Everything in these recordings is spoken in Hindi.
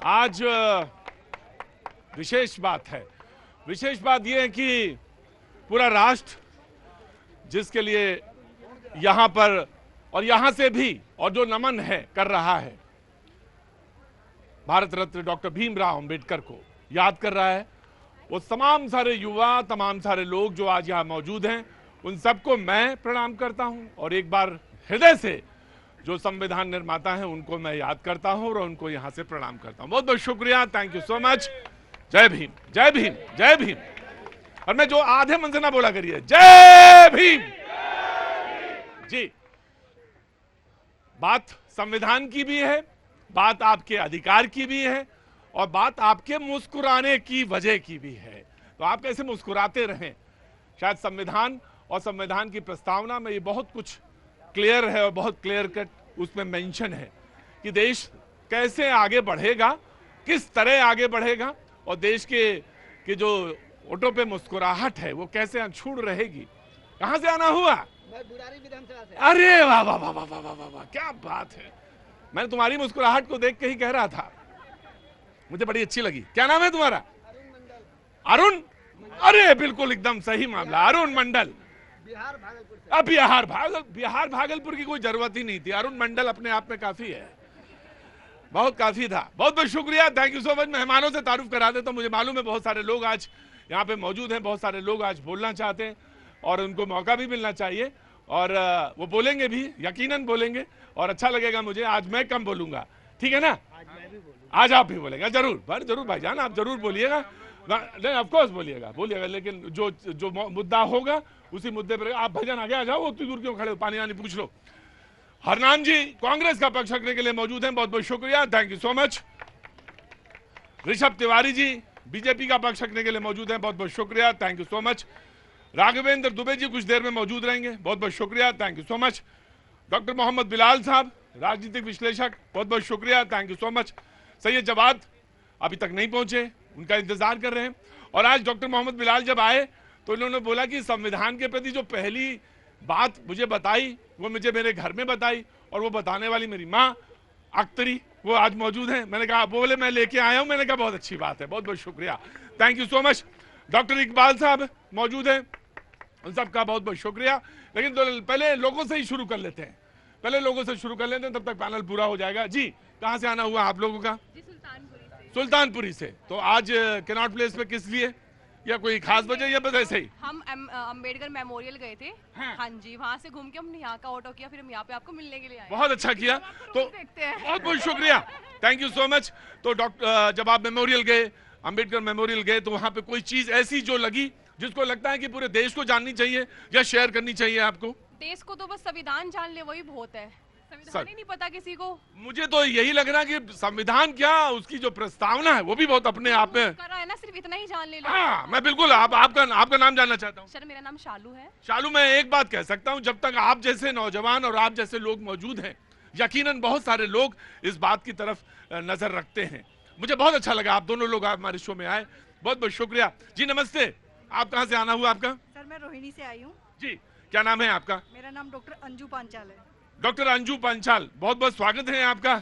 आज विशेष बात है। विशेष बात यह है कि पूरा राष्ट्र जिसके लिए यहां पर और यहां से भी और जो नमन है कर रहा है, भारत रत्न डॉक्टर भीमराव अंबेडकर को याद कर रहा है, वो तमाम सारे युवा, तमाम सारे लोग जो आज यहां मौजूद हैं, उन सबको मैं प्रणाम करता हूं और एक बार हृदय से जो संविधान निर्माता हैं उनको मैं याद करता हूं और उनको यहां से प्रणाम करता हूं। बहुत बहुत शुक्रिया, थैंक यू सो मच। जय भीम, जय भीम, जय भीम। और मैं जो आधे मन से ना बोला करिए, जय भीम जी। बात संविधान की भी है, बात आपके अधिकार की भी है और बात आपके मुस्कुराने की वजह की भी है। तो आप कैसे मुस्कुराते रहें। शायद संविधान और संविधान की प्रस्तावना में ये बहुत कुछ क्लियर है और बहुत क्लियर कट उसमें मेंशन है कि देश कैसे आगे बढ़ेगा, किस तरह आगे बढ़ेगा और देश के जो ओटों पे मुस्कुराहट है वो कैसे अछूड़ रहेगी। कहां से आना हुआ? बुरारी विधानसभा से। अरे वाह वाह वाह वाह वाह वाह वाह, क्या बात है। मैंने तुम्हारी मुस्कुराहट को देख के ही कह रहा था, मुझे बड़ी अच्छी लगी। क्या नाम है तुम्हारा? अरुण मंडल। अरुण? अरे बिल्कुल एकदम सही मामला, अरुण मंडल। बिहार भागलपुर से। अब बिहार भागलपुर की कोई जरूरत ही नहीं थी। अरुण मंडल अपने आप में काफी है, बहुत काफी था। बहुत बहुत शुक्रिया, थैंक यू सो मच। मेहमानों से तारुफ करा देता हूं। मुझे मालूम है बहुत सारे लोग आज यहाँ पे मौजूद हैं, बहुत सारे लोग आज बोलना चाहते हैं और उनको मौका भी मिलना चाहिए और वो बोलेंगे भी, यकीनन बोलेंगे और अच्छा लगेगा मुझे। आज मैं कम बोलूंगा, ठीक है ना? आज आप भी बोलेंगे जरूर, जरूर भाईजान, आप जरूर बोलिएगा। नहीं ऑफ कोर्स बोलिएगा, लेकिन जो मुद्दा होगा उसी मुद्दे पर। आप भाईजान आगे आ जाओ, उतनी दूर क्यों खड़े हो, पानी वानी पूछ लो। हरनाम जी कांग्रेस का पक्ष रखने के लिए मौजूद हैं, बहुत बहुत शुक्रिया, thank you so much. Rishabh Tiwari ji BJP का पक्ष रखने के लिए मौजूद हैं, बहुत बहुत शुक्रिया, thank you so much. Raghavendra Dubey ji कुछ देर में मौजूद रहेंगे, बहुत बहुत शुक्रिया, thank you so much. Doctor Mohammad Bilal साहब राजनीतिक विश्लेषक, बहुत बहुत शुक्रिया, thank you so much. Syed Jawad अभी तक नहीं पहुंचे, उनका इंतजार कर रहे हैं। और आज डॉक्टर मोहम्मद बिलाल जब आए तो इन्होंने बोला कि संविधान के प्रति जो पहली बात मुझे बताई वो मुझे मेरे घर में बताई और वो बताने वाली मेरी माँ अख्तरी, वो आज मौजूद हैं। मैंने कहा, बोले मैं लेके आया हूं। मैंने कहा बहुत अच्छी बात है, बहुत बहुत शुक्रिया, thank you so much. Doctor Iqbal साहब मौजूद हैं, उन सबका बहुत बहुत शुक्रिया। लेकिन तो पहले लोगों से ही शुरू कर लेते हैं, तब तक पैनल पूरा हो जाएगा। जी कहाँ से आना हुआ आप लोगों का? जी सुल्तानपुरी से। तो आज कैनॉट प्लेस पे किस लिए, या कोई खास वजह या बस ऐसे ही? हम अम्बेडकर मेमोरियल गए थे। हाँ जी, वहाँ से घूम के हमने यहाँ का ऑटो किया, फिर हम यहाँ पे आपको मिलने के लिए आए। बहुत अच्छा किया, तो देखते हैं। बहुत बहुत शुक्रिया, थैंक यू सो मच। तो डॉक्टर जब आप मेमोरियल गए, अम्बेडकर मेमोरियल गए, तो वहाँ पे कोई चीज ऐसी जो लगी जिसको लगता है कि पूरे देश को जाननी चाहिए या शेयर करनी चाहिए आपको? देश को तो बस संविधान जान ले वही बहुत है, संविधान ही नहीं पता किसी को। मुझे तो यही लग रहा है कि संविधान क्या, उसकी जो प्रस्तावना है वो भी बहुत अपने आप में करा है ना, सिर्फ इतना ही जान ले लो। हाँ, मैं बिल्कुल आपका नाम जानना चाहता हूँ। सर मेरा नाम शालू है। शालू, मैं एक बात कह सकता हूँ, जब तक आप जैसे नौजवान और आप जैसे लोग मौजूद हैं, यकीनन बहुत सारे लोग इस बात की तरफ नजर रखते हैं। मुझे बहुत अच्छा लगा आप दोनों लोग हमारे शो में आए, बहुत बहुत शुक्रिया। जी नमस्ते, आप कहाँ से आना हुआ आपका? सर मैं रोहिणी से आई हूँ। जी क्या नाम है आपका? मेरा नाम डॉक्टर अंजू पांचाल है। डॉक्टर अंजू पांचाल, बहुत बहुत स्वागत है आपका।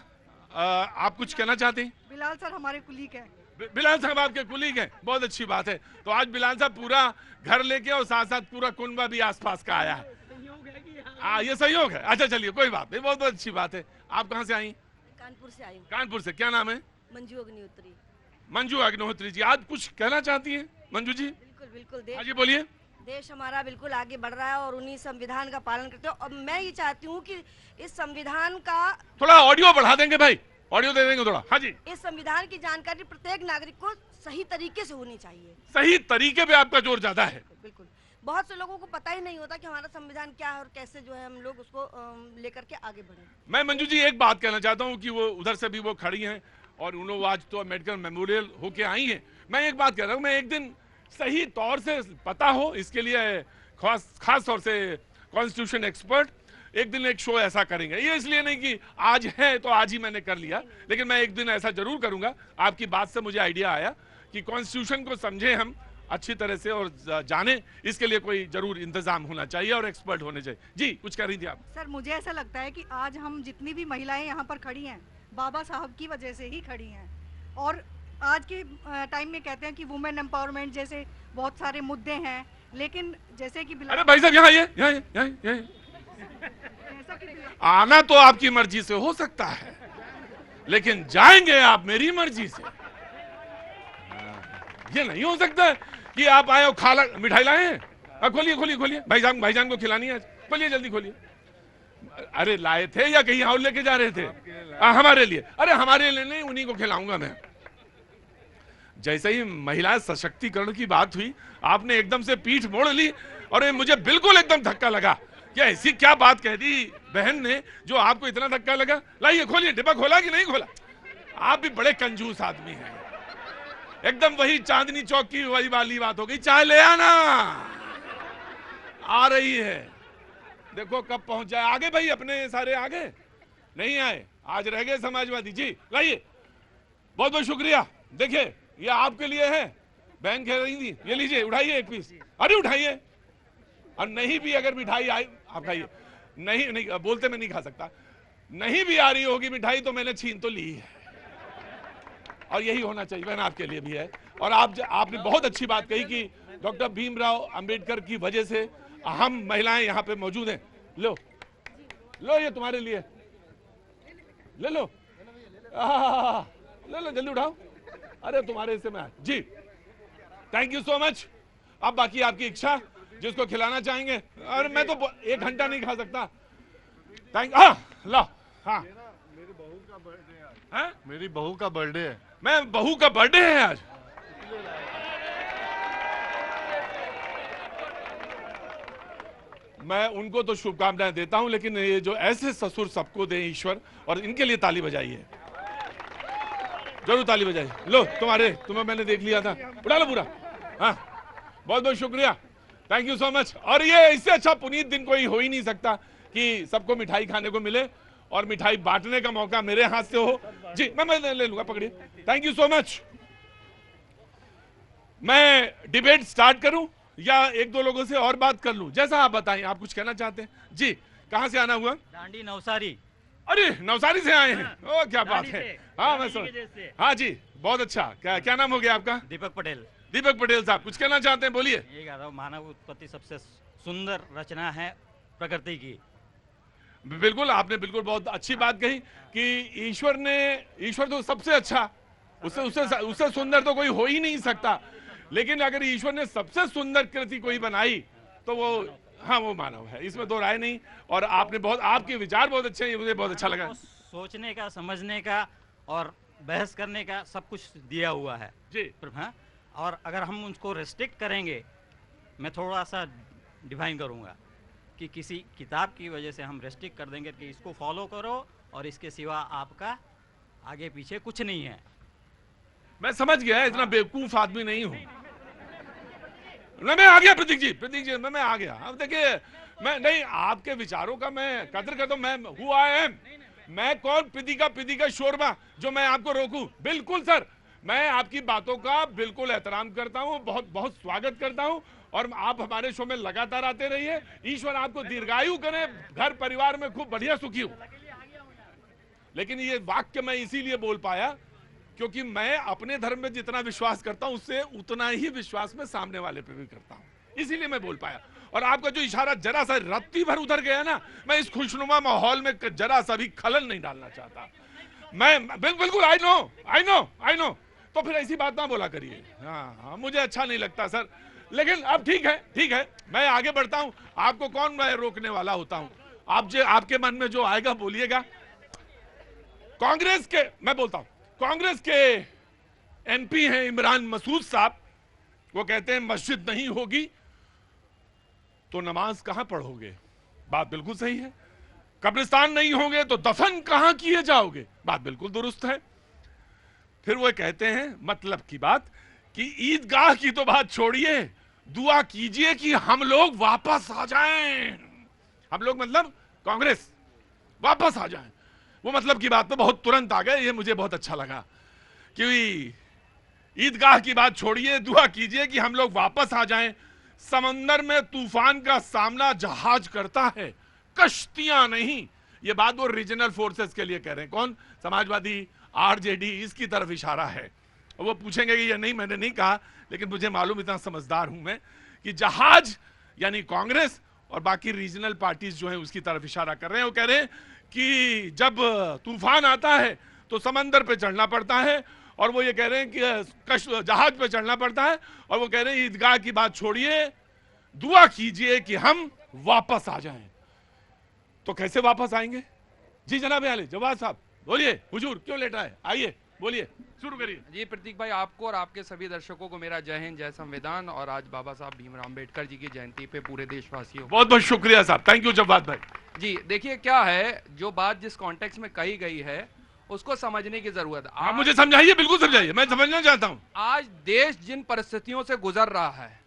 आप कुछ कहना चाहते हैं? बिलाल सर हमारे कुलीग हैं। बिलाल साहब आपके कुलीग हैं, बहुत अच्छी बात है। तो आज बिलाल साहब पूरा घर लेके और साथ साथ पूरा कुनबा भी आसपास का आया है। ये सहयोग है। अच्छा चलिए कोई बात नहीं, बहुत बहुत अच्छी बात है। आप कहाँ से आई? कानपुर से आई हूँ। कानपुर से। क्या नाम है? मंजू अग्निहोत्री। मंजू अग्निहोत्री जी, आज कुछ कहना चाहती हैं मंजू जी? बिल्कुल बिल्कुल। हाँ देश जी बोलिए। देश हमारा बिल्कुल आगे बढ़ रहा है और उन्हीं संविधान का पालन करते हो। और मैं ये चाहती हूँ कि इस संविधान का थोड़ा ऑडियो बढ़ा देंगे भाई, ऑडियो दे देंगे थोड़ा। हाँ जी। इस संविधान की जानकारी प्रत्येक नागरिक को सही तरीके से होनी चाहिए। सही तरीके पे आपका जोर ज्यादा है। बिल्कुल, बहुत से लोगों को पता ही नहीं होता कि हमारा संविधान क्या है और कैसे जो है हम लोग उसको लेकर के आगे बढ़े। मैं मंजू जी एक बात कहना चाहता हूँ कि वो उधर से भी वो खड़ी हैं और उन लोग आज तो अम्बेडकर मेमोरियल होके आई हैं। मैं एक बात कह रहा हूँ, मैं एक दिन सही तौर से पता हो इसके लिए खास तौर से कॉन्स्टिट्यूशन एक्सपर्ट एक दिन एक शो ऐसा करेंगे। ये इसलिए नहीं कि आज है तो आज ही मैंने कर लिया, लेकिन मैं एक दिन ऐसा जरूर करूंगा। आपकी बात से मुझे आइडिया आया कि कॉन्स्टिट्यूशन को समझे हम अच्छी तरह से और जाने, इसके लिए कोई जरूर इंतजाम होना चाहिए और एक्सपर्ट होने चाहिए। जी कुछ कह रही थी आप? सर मुझे ऐसा लगता है कि आज हम जितनी भी महिलाएं यहाँ पर खड़ी हैं बाबा साहब की वजह से ही खड़ी हैं। और आज के टाइम में कहते हैं कि वुमेन एम्पावरमेंट जैसे बहुत सारे मुद्दे हैं, लेकिन जैसे कि अरे भाई साहब यहाँ ऐसा कि आना तो आपकी मर्जी से हो सकता है, लेकिन जाएंगे आप मेरी मर्जी से। ये नहीं हो सकता है कि आप आए और खाला मिठाई लाए हैं। खोलिए खोलिए खोलिए, भाईजान को खिलानी है आज, खोलिए जल्दी खोलिए। अरे लाए थे या कहीं और लेके जा रहे थे? हमारे लिए। अरे हमारे लिए नहीं, उन्हीं को खिलाऊंगा मैं। जैसे ही महिला सशक्तिकरण की बात हुई, आपने एकदम से पीठ मोड़ ली और ये मुझे बिल्कुल एकदम धक्का लगा कि ऐसी क्या बात कह दी बहन ने जो आपको इतना धक्का लगा। लाइए खोलिए, डिब्बा खोला कि नहीं खोला? आप भी बड़े कंजूस आदमी हैं, एकदम वही चांदनी चौक की वही वाली बात हो गई। चाय ले आना, आ रही है, देखो कब पहुंच जाए। आगे भाई, अपने सारे आगे नहीं आए, आज रह गए समाजवादी जी। लाइए, बहुत बहुत शुक्रिया। देखिए ये आपके लिए है, बहन कह रही थी, ये लीजिए, उठाइए एक पीस। अरे उठाइए, और नहीं भी अगर मिठाई आई आप खाइए। नहीं नहीं बोलते मैं नहीं खा सकता, नहीं भी आ रही होगी मिठाई तो मैंने छीन तो ली है, और यही होना चाहिए बहन, आपके लिए भी है। और आपने बहुत अच्छी बात कही कि डॉक्टर भीमराव अंबेडकर की वजह से हम महिलाएं यहाँ पे मौजूद हैं। लो लो, ये तुम्हारे लिए, ले लो, ले लो, जल्दी उठाओ। अरे तुम्हारे से मैं जी, थैंक यू सो मच। अब बाकी आपकी इच्छा, जिसको खिलाना चाहेंगे। और मैं तो 1 घंटा नहीं खा सकता। थैंक ला। हाँ, मेरी बहू का बर्थडे है, मेरी बहू का बर्थडे है। मैं बहू का बर्थडे है आज। मैं उनको तो शुभकामनाएं देता हूं, लेकिन ये जो ऐसे ससुर सबको दे ईश्वर, और इनके लिए ताली बजाइए, जरूर ताली बजाइए। लो तुम्हें मैंने देख लिया था, उड़ा लो पूरा। हाँ, बहुत बहुत शुक्रिया, थैंक यू सो मच। और ये इससे अच्छा पुनीत दिन कोई हो ही नहीं सकता कि सबको मिठाई खाने को मिले और मिठाई बांटने का मौका मेरे हाथ से हो। जी मैं ले लूंगा, पकड़िए, थैंक यू सो मच। मैं डिबेट स्टार्ट करूं या 1-2 लोगों से और बात कर लूं, जैसा आप बताएं। आप कुछ कहना चाहते हैं? जी, कहां से आना हुआ? दांडी नवसारी। अरे नवसारी से आए हैं। हाँ, ओ क्या बात है। हाँ मैं समझ, हाँ जी, बहुत अच्छा। क्या नाम हो गया आपका? दीपक पटेल। दीपक पटेल साहब, कुछ कहना चाहते हैं? बोलिए। ये कह रहा हूँ, मानव उत्पत्ति सबसे सुंदर रचना है प्रकृति की। बिल्कुल, आपने बिल्कुल बहुत अच्छी बात कही कि ईश्वर तो सबसे अच्छा, उससे सुंदर तो कोई हो ही नहीं सकता। लेकिन अगर ईश्वर ने सबसे सुंदर कृति कोई बनाई तो वो, हाँ, वो मानव है, इसमें दो राय नहीं। और आपके विचार बहुत अच्छे हैं, मुझे बहुत अच्छा लगा। सोचने का, समझने का और बहस करने का सब कुछ दिया हुआ है जी। हाँ, और अगर हम उसको रेस्ट्रिक्ट करेंगे, मैं थोड़ा सा डिफाइन करूंगा कि किसी किताब की वजह से हम रेस्ट्रिक्ट कर देंगे कि इसको फॉलो करो और इसके सिवा आपका आगे पीछे कुछ नहीं है। मैं समझ गया, इतना बेवकूफ आदमी नहीं हूं मैं आ गया। प्रतीक जी मैं आ गया। अब देखिए, मैं नहीं, आपके विचारों का मैं कदर करता हूं। मैं हु आई एम, मैं कौन पिदी का शोरबा जो मैं आपको रोकूं? बिल्कुल सर, मैं आपकी बातों का बिल्कुल एहतराम करता हूं, बहुत बहुत स्वागत करता हूं। और आप हमारे शो में लगातार आते रहिए। ईश्वर आपको दीर्घायु करे, घर परिवार में खूब बढ़िया सुखी हो। लेकिन ये वाक्य मैं इसीलिए बोल पाया क्योंकि मैं अपने धर्म में जितना विश्वास करता हूं उससे उतना ही विश्वास मैं सामने वाले पे भी करता हूं, इसीलिए मैं बोल पाया। और आपका जो इशारा जरा सा रत्ती भर उधर गया ना, मैं इस खुशनुमा माहौल में जरा सा भी खलल नहीं डालना चाहता। मैं बिल्कुल आई नो। तो फिर ऐसी बात ना बोला करिए। हाँ, मुझे अच्छा नहीं लगता सर। लेकिन अब ठीक है, मैं आगे बढ़ता हूं। आपको कौन मैं रोकने वाला होता हूं? आपके मन में जो आएगा बोलिएगा। कांग्रेस के, मैं बोलता हूं, कांग्रेस के एमपी हैं इमरान मसूद साहब, वो कहते हैं मस्जिद नहीं होगी तो नमाज कहां पढ़ोगे? बात बिल्कुल सही है। कब्रिस्तान नहीं होंगे तो दफन कहां किए जाओगे? बात बिल्कुल दुरुस्त है। फिर वो कहते हैं, मतलब की बात, कि ईदगाह की तो बात छोड़िए, दुआ कीजिए कि हम लोग वापस आ जाएं। हम लोग मतलब कांग्रेस वापस आ जाएं। वो मतलब की बात तो बहुत तुरंत आ गए, ये मुझे बहुत अच्छा लगा। कि ईदगाह की बात छोड़िए, दुआ कीजिए कि हम लोग वापस आ जाएं। समंदर में तूफान का सामना जहाज करता है, कश्तियां नहीं। ये बात वो रीजनल फोर्सेस के लिए कह रहे हैं। कौन? समाजवादी, आरजेडी इसकी तरफ इशारा है। वो पूछेंगे कि ये नहीं, मैंने नहीं कहा, लेकिन मुझे मालूम, इतना समझदार हूं मैं, कि जहाज यानी कांग्रेस और बाकी रीजनल पार्टीज जो हैं उसकी तरफ इशारा कर रहे हैं। वो कह रहे हैं कि जब तूफान आता है तो समंदर पे चढ़ना पड़ता है, और वो ये कह रहे हैं कि जहाज पे चढ़ना पड़ता है, और वो कह रहे हैं ईदगाह की बात छोड़िए, दुआ कीजिए कि हम वापस आ जाएं। तो कैसे वापस आएंगे? जी जनाब आले जवाब साहब बोलिए, हुजूर क्यों लेटा है, आइए बोलिए, शुरू करिए। जी प्रतीक भाई, आपको और आपके सभी दर्शकों को मेरा जय हिंद, जय संविधान, और आज बाबा साहब भीमराव अम्बेडकर जी की जयंती पे पूरे देशवासियों बहुत बहुत शुक्रिया साहब, थैंक यू जवाद भाई। जी देखिए क्या है, जो बात जिस कॉन्टेक्स्ट में कही गई है उसको समझने की जरूरत है। आप मुझे समझाइए, बिल्कुल समझाइए, मैं समझना चाहता हूं। आज देश जिन परिस्थितियों से गुजर रहा है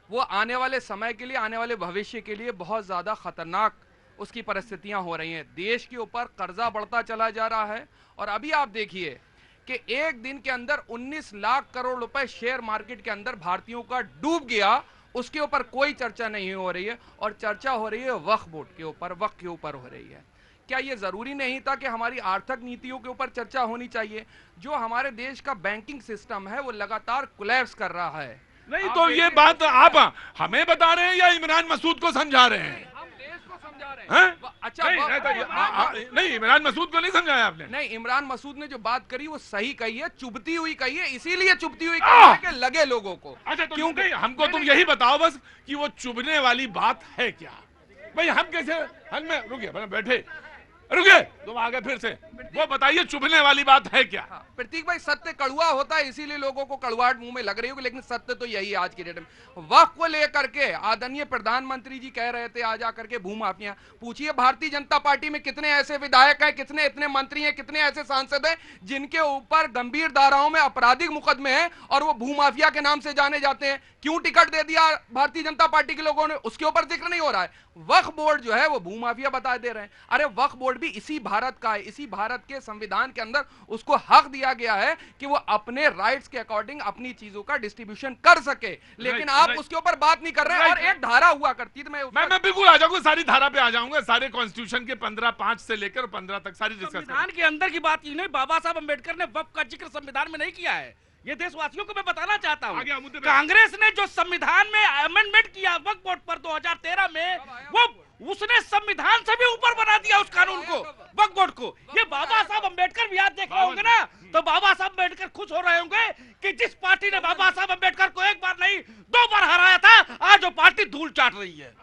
वो आने वाले समय के लिए, आने वाले भविष्य के लिए बहुत ज्यादा खतरनाक उसकी परिस्थितियां हो रही हैं। देश के ऊपर कर्जा बढ़ता चला जा रहा है, और अभी आप देखिए कि एक दिन के अंदर 19 लाख करोड़ रुपए शेयर मार्केट के अंदर भारतीयों का डूब गया, उसके ऊपर कोई चर्चा नहीं हो रही है, और चर्चा हो रही है वक्फ बोर्ड के ऊपर, वक्फ के ऊपर हो रही है। क्या ये जरूरी नहीं था कि हमारी आर्थिक नीतियों के ऊपर चर्चा होनी चाहिए? जो हमारे देश का बैंकिंग सिस्टम है वो लगातार कोलैप्स कर रहा है। नहीं तो ये बात आप हमें बता रहे हैं या इमरान मसूद को समझा रहे हैं? हम देश को समझा रहे हैं? हैं। अच्छा नहीं, इमरान मसूद को नहीं समझाया आपने? नहीं, इमरान मसूद ने जो बात करी वो सही कही है, चुभती हुई कही है, इसीलिए चुभती हुई कही है कि लगे लोगों को। अच्छा तो क्योंकि हमको तुम यही बताओ बस कि वो चुभने वाली बात है क्या? भाई हम कैसे, हम में रुकिए, बैठे रुकिए, तुम आ गए फिर से, वो बताइए चुभने वाली बात है क्या? हाँ, प्रतीक भाई सत्य कड़वा होता है, इसीलिए लोगों को कड़वाहट मुंह में लग रही होगी, लेकिन सत्य तो यही है आज की डेट में। वक्फ को लेकर के आदरणीय प्रधानमंत्री जी कह रहे थे आज आकर के भूमाफिया, पूछिए भारतीय जनता पार्टी में कितने ऐसे विधायक हैं, कितने इतने मंत्री हैं, कितने ऐसे सांसद हैं जिनके ऊपर गंभीर धाराओं में आपराधिक मुकदमे हैं और वो भूमाफिया के नाम से जाने जाते हैं। क्यों टिकट दे दिया भारतीय जनता पार्टी के लोगों ने, उसके ऊपर जिक्र नहीं हो रहा है। वक्फ बोर्ड जो है वो भूमाफिया बता दे रहे हैं। अरे वक्फ बोर्ड भी इसी भारत का है, इसी भारत के संविधान के अंदर उसको हक दिया गया है कि वो अपने राइट्स के अकॉर्डिंग अपनी चीजों का डिस्ट्रीब्यूशन कर सके, लेकिन आप उसके ऊपर बात नहीं कर रहे हैं। और एक धारा हुआ करती थी, मैं बिल्कुल आ जाऊंगा, सारी धारा पे आ जाऊंगा, सारे कॉन्स्टिट्यूशन के 15(5) से लेकर 15 तक सारी डिस्कस। संविधान के अंदर की बात ही नहीं, बाबा साहब अम्बेडकर ने वक्फ का जिक्र संविधान में नहीं किया है। ये देशवासियों को मैं बताना चाहता हूँ। कांग्रेस ने जो संविधान में अमेंडमेंट किया वक्फ बोर्ड पर 2013 में, वो उसने संविधान से भी ऊपर बना दिया उस कानून को, वक्फ बोर्ड को। ये बाबा साहब अम्बेडकर भी आज देख रहे होंगे ना, तो बाबा साहब अम्बेडकर खुश हो रहे होंगे कि जिस पार्टी ने बाबा साहब अम्बेडकर को एक बार नहीं 2 बार हराया था, आज वो पार्टी धूल चाट रही है।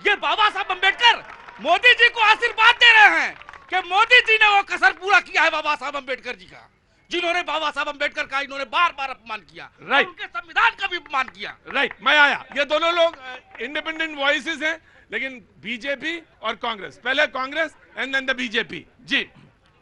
ये बाबा साहब अम्बेडकर मोदी जी को आशीर्वाद दे रहे हैं कि मोदी जी ने वो कसर पूरा किया है बाबा साहब अम्बेडकर जी का, जिन्होंने बाबा साहब अम्बेडकर का इन्होंने बार बार अपमान किया, राइट, उनके संविधान का भी अपमान किया। राइट, मैं आया। ये दोनों लोग इंडिपेंडेंट वॉइसेस हैं, लेकिन बीजेपी और कांग्रेस, पहले Congress and then the BJP. जी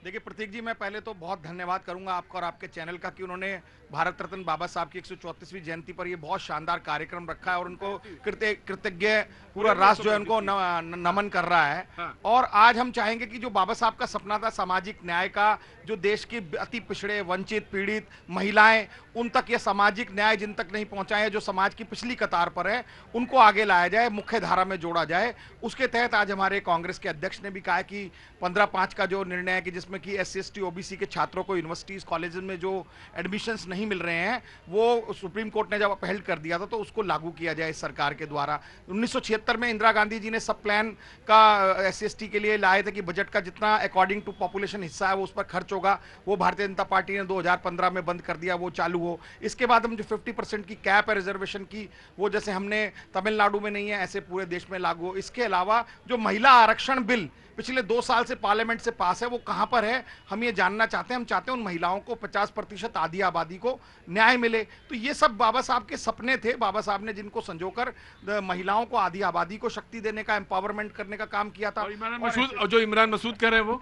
देखिए प्रतीक जी, मैं पहले तो बहुत धन्यवाद करूंगा आपका और आपके चैनल का कि उन्होंने भारत रत्न बाबा साहब की 134वीं जयंती पर ये बहुत शानदार कार्यक्रम रखा है, और उनको कृतज्ञ पूरा राष्ट्र जो है उनको नमन कर रहा है। हाँ। और आज हम चाहेंगे कि जो बाबा साहब का सपना था सामाजिक न्याय का, जो देश के अति पिछड़े, वंचित, पीड़ित महिलाएं, उन तक ये सामाजिक न्याय जिन तक नहीं पहुंचा है, जो समाज की पिछली कतार पर है, उनको आगे लाया जाए, मुख्य धारा में जोड़ा जाए। उसके तहत आज हमारे कांग्रेस के अध्यक्ष ने भी कहा है कि 15(5) का जो निर्णय है कि जिसमें कि SC ST OBC के छात्रों को यूनिवर्सिटीज कॉलेज में जो एडमिशंस नहीं मिल रहे हैं, वो सुप्रीम कोर्ट ने जब पहल कर दिया था तो उसको लागू किया जाए इस सरकार के द्वारा। 1976 में इंदिरा गांधी जी ने सब प्लान का SC ST के लिए लाए थे कि बजट का जितना अकॉर्डिंग टू पॉपुलेशन हिस्सा है वो उस पर खर्च होगा, वो भारतीय जनता पार्टी ने 2015 में बंद कर दिया, वो चालू हो। इसके बाद हम जो 50% की कैप है रिजर्वेशन की, वो जैसे हमने तमिलनाडु में नहीं है ऐसे पूरे देश में लागू हो। इसके अलावा जो महिला आरक्षण बिल पिछले 2 साल से पार्लियामेंट से पास है, वो कहां पर है हम ये जानना चाहते हैं। हम चाहते हैं उन महिलाओं को 50% आधी आबादी को न्याय मिले। तो ये सब बाबा साहब के सपने थे, बाबा साहब ने जिनको संजोकर महिलाओं को, आधी आबादी को शक्ति देने का, एम्पावरमेंट करने का काम किया था। और जो इमरान मसूद कह रहे हैं वो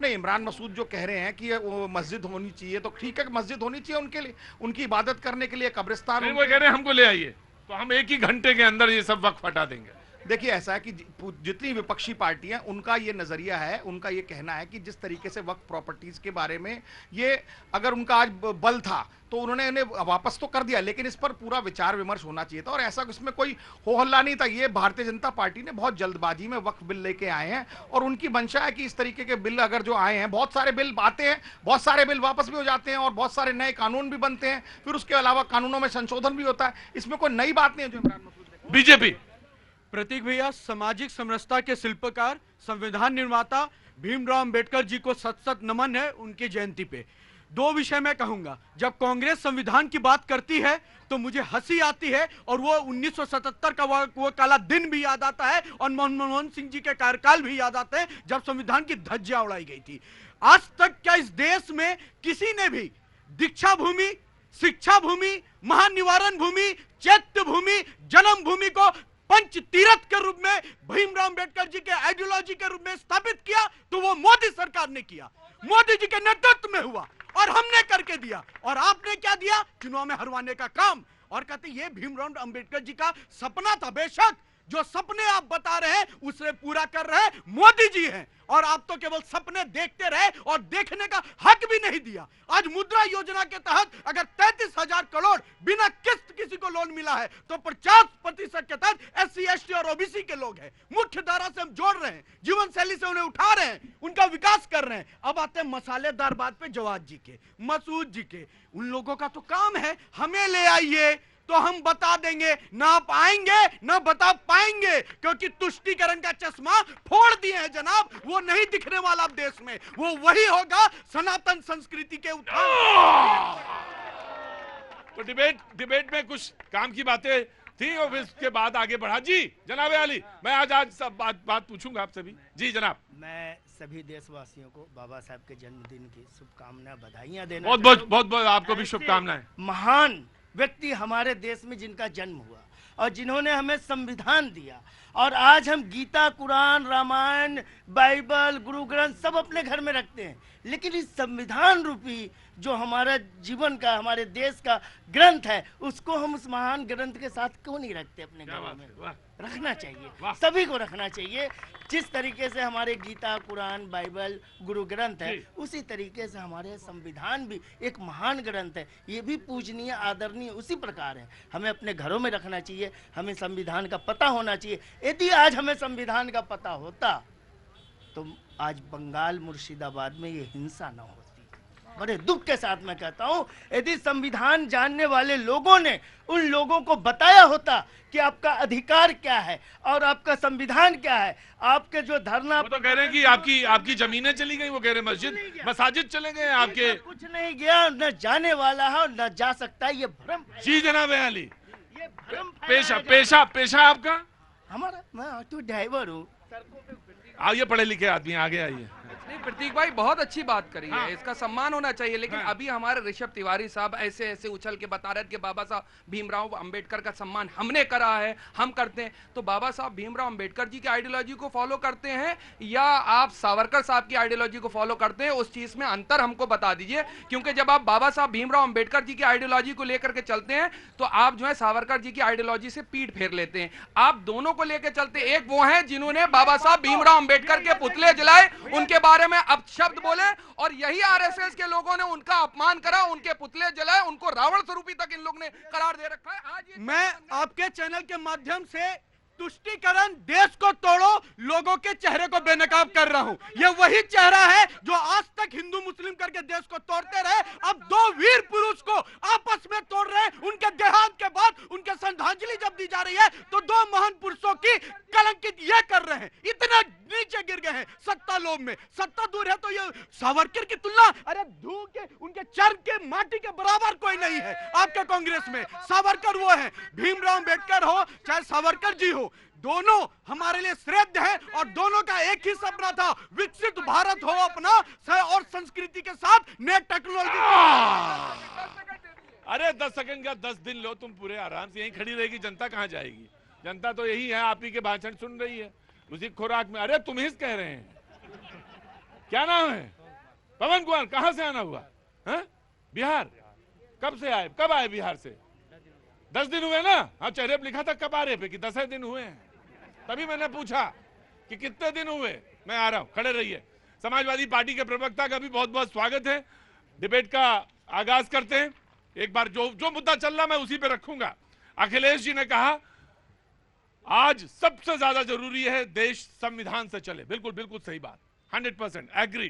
नहीं, इमरान मसूद जो कह रहे हैं कि वो मस्जिद होनी चाहिए, तो ठीक है मस्जिद होनी चाहिए उनके लिए, उनकी इबादत करने के लिए कब्रिस्तान। वो कह रहे हैं हमको ले आइए, तो हम 1 ही घंटे के अंदर ये सब वक्त हटा देंगे। देखिए ऐसा है कि जितनी विपक्षी पार्टियां, उनका ये नजरिया है, उनका ये कहना है कि जिस तरीके से वक्फ प्रॉपर्टीज के बारे में ये अगर उनका आज बल था तो उन्होंने इन्हें वापस तो कर दिया, लेकिन इस पर पूरा विचार विमर्श होना चाहिए था और ऐसा इसमें कोई हो हल्ला नहीं था। ये भारतीय जनता पार्टी ने बहुत जल्दबाजी में वक्फ बिल लेके आए हैं और उनकी मंशा है कि इस तरीके के बिल अगर जो आए हैं, बहुत सारे बिल आते हैं, बहुत सारे बिल वापस भी हो जाते हैं और बहुत सारे नए कानून भी बनते हैं, फिर उसके अलावा कानूनों में संशोधन भी होता है, इसमें कोई नई बात नहीं है। जो इमरान मसूद बीजेपी प्रतीक भैया, सामाजिक समरसता के शिल्पकार, संविधान निर्माता भीमराव अंबेडकर जी को सत सत नमन है उनकी जयंती पे। दो विषय मैं कहूंगा। जब कांग्रेस संविधान की बात करती है तो मुझे हंसी आती है और वो 1977 का वो काला दिन भी याद आता है और मनमोहन सिंह जी के कार्यकाल भी याद आते हैं जब संविधान की धज्जियां उड़ाई गई थी। आज तक क्या इस देश में किसी ने भी दीक्षा भूमि, शिक्षा भूमि, महानिवारण भूमि, चैत्य भूमि, जन्म भूमि को पंच तीर्थ के रूप में भीमराव अंबेडकर जी के आइडियोलॉजी के रूप में स्थापित किया? तो वो मोदी सरकार ने किया, मोदी जी के नेतृत्व में हुआ और हमने करके दिया। और आपने क्या दिया? चुनाव में हरवाने का काम। और कहते ये भीमराव अंबेडकर जी का सपना था। बेशक जो सपने आप बता रहे हैं उसे पूरा कर रहे हैं मोदी जी हैं, और आप तो केवल सपने देखते रहे और देखने का हक भी नहीं दिया। आज मुद्रा योजना के तहत अगर 33,000 करोड़ बिना किस्त किसी को लोन मिला है तो 50% के तहत SC, ST और OBC के लोग हैं। मुख्य धारा से हम जोड़ रहे हैं, जीवन शैली से उन्हें उठा रहे हैं, उनका विकास कर रहे हैं। अब आते हैं मसालेदार बात पे जवाद जी के, मसूद जी के। उन लोगों का तो काम है हमें ले आइए तो हम बता देंगे, ना आप आएंगे ना बता पाएंगे, क्योंकि तुष्टीकरण का चश्मा फोड़ दिए हैं जनाब। वो नहीं दिखने वाला अब देश में, वो वही होगा सनातन संस्कृति के उत्थान। तो डिबेट में कुछ काम की बातें थी और फिर उसके बाद आगे बढ़ा। जी जनाब अली, मैं आज सब बात पूछूंगा आपसे भी। जी जनाब। मैं सभी देशवासियों को बाबा साहब के जन्मदिन की शुभकामनाएं, बधाइयां देना। बहुत आपको भी शुभकामनाएं। महान व्यक्ति हमारे देश में जिनका जन्म हुआ और जिन्होंने हमें संविधान दिया, और आज हम गीता, कुरान, रामायण, बाइबल, गुरु ग्रंथ सब अपने घर में रखते हैं, लेकिन इस संविधान रूपी जो हमारा जीवन का, हमारे देश का ग्रंथ है, उसको हम उस महान ग्रंथ के साथ क्यों नहीं रखते अपने घरों में? रखना चाहिए, सभी को रखना चाहिए। जिस तरीके से हमारे गीता, कुरान, बाइबल, गुरु ग्रंथ है, उसी तरीके से हमारे संविधान भी एक महान ग्रंथ है। ये भी पूजनीय, आदरणीय उसी प्रकार है। हमें अपने घरों में रखना चाहिए, हमें संविधान का पता होना चाहिए। यदि आज हमें संविधान का पता होता तो आज बंगाल, मुर्शिदाबाद में ये हिंसा न होती। बड़े दुख के साथ मैं कहता हूँ, यदि संविधान जानने वाले लोगों ने उन लोगों को बताया होता कि आपका अधिकार क्या है और आपका संविधान क्या है, आपके जो धरना, वो तो कह रहे हैं कि आपकी जमीनें चली गई, वो कह रहे हैं मसाजिद चले गए आपके। कुछ नहीं गया, न जाने वाला है और न जा सकता है, ये भ्रम। जी जनाब अली, ये भ्रम। पेशा आपका? हमारा, मैं ऑटो ड्राइवर हूँ। आइए, पढ़े लिखे आदमी, आगे आइए। नहीं प्रतीक भाई, बहुत अच्छी बात करी हाँ। है, इसका सम्मान होना चाहिए। लेकिन हाँ। अभी हमारे ऋषभ तिवारी साहब ऐसे ऐसे उछल के बता रहे थे कि बाबा साहब भीमराव अंबेडकर का सम्मान हमने करा है, हम करते हैं। तो बाबा साहब भीमराव अंबेडकर जी की आइडियोलॉजी को फॉलो करते हैं या आप सावरकर साहब की आइडियोलॉजी को फॉलो करते हैं? उस चीज में अंतर हमको बता दीजिए, क्योंकि जब आप बाबा साहब भीमराव अंबेडकर जी की आइडियोलॉजी को लेकर के चलते हैं तो आप जो है सावरकर जी की आइडियोलॉजी से पीठ फेर लेते हैं। आप दोनों को लेकर चलते, एक वो है जिन्होंने बाबा साहब भीमराव अंबेडकर के पुतले जलाए, उनके बारे में अपशब्द बोले, और यही आरएसएस के लोगों ने उनका अपमान करा, उनके पुतले जलाए, उनको रावण स्वरूपी तक इन लोग ने करार दे रखा है। आज मैं आपके चैनल के माध्यम से तुष्टीकरण, देश को तोड़ो, लोगों के चेहरे को बेनकाब कर रहा हूं। ये वही चेहरा है जो आज तक हिंदू मुस्लिम करके देश को तोड़ते रहे। अब दो वीर पुरुष को आपस में तोड़ रहे हैं। उनके देहांत के बाद उनके श्रद्धांजलि जब दी जा रही है तो दो महान पुरुषों की कलंकित ये कर रहे हैं। इतना नीचे गिर गए हैं सत्ता लोभ में। सत्ता दूर है तो ये सावरकर की तुलना, अरे धू के उनके चर के माटी के बराबर कोई नहीं है आपके कांग्रेस में। सावरकर वो है, भीमराव अंबेडकर हो चाहे सावरकर जी हो, दोनों हमारे लिए श्रेष्ठ हैं और दोनों का एक ही सपना था, विकसित भारत हो अपना और संस्कृति के साथ नए टेक्नोलॉजी। अरे 10 सेकंड का 10 दिन लो तुम, पूरे आराम से यहीं खड़ी रहेगी। जनता कहाँ जाएगी? जनता तो यही है, आप ही के भाषण सुन रही है उसी खुराक में। अरे तुम ही कह रहे हैं, क्या नाम है? पवन कुमार, कहां से आना हुआ है? बिहार? कब से आए? कब आए बिहार से? 10 दिन हुए ना? हाँ, चेहरे पे लिखा था कब आ रहे पे कि 10 दिन हुए हैं। तभी मैंने पूछा कि कितने दिन हुए। मैं आ रहा हूं, खड़े रहिए। समाजवादी पार्टी के प्रवक्ता का भी बहुत बहुत स्वागत है। डिबेट का आगाज करते हैं। एक बार जो मुद्दा चल रहा मैं उसी पे रखूंगा। अखिलेश जी ने कहा आज सबसे ज्यादा जरूरी है देश संविधान से चले। बिल्कुल बिल्कुल सही बात, 100% एग्री।